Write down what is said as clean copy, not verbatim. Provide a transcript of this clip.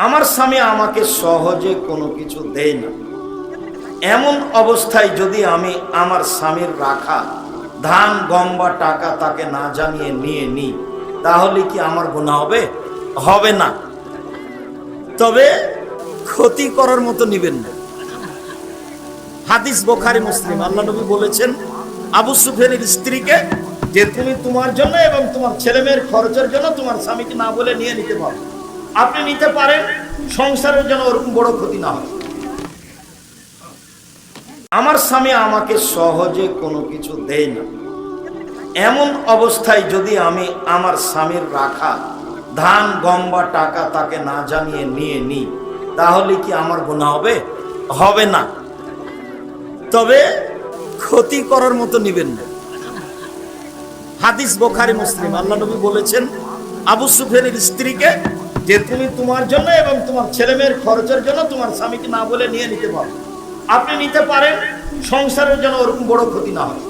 আমার স্বামী আমাকে সহজে কোনো কিছু দেয় না, এমন অবস্থায় যদি আমি আমার স্বামীর রাখা ধান গম বা টাকা তাকে না জানিয়ে নিয়ে নিই, তাহলে কি আমার গুনাহ হবে? হবে না। তবে ক্ষতি করার মতো নিবেন না। হাদিস বুখারী মুসলিম। আল্লাহ নবী বলেছেন আবু সুফিয়ানের স্ত্রীকে যে তুমি তোমার জন্য এবং তোমার ছেলে মেয়ের খরচের জন্য তোমার স্বামীকে না বলে নিয়ে নিতে পারো। আপনি নিতে পারেন, সংসারের জন্য ওরকম বড় ক্ষতি না হয়। আমার স্বামী আমাকে সহজে কোনো কিছু দেয় না, এমন অবস্থায় যদি আমি আমার স্বামীর রাখা ধান গম বা টাকা তাকে না জানিয়ে নিয়ে নিই, তাহলে কি আমার গুনাহ হবে? হবে না। তবে ক্ষতি করার মতো নিবেন না। হাদিস বুখারী মুসলিম। আল্লাহ নবী বলেছেন আবু সুফিয়ানের স্ত্রীকে যে তুমি তোমার জন্য এবং তোমার ছেলে মেয়ের খরচের জন্য তোমার স্বামীকে না বলে নিয়ে নিতে পারো। আপনি নিতে পারেন, সংসারের জন্য ওরকম বড় ক্ষতি না হয়।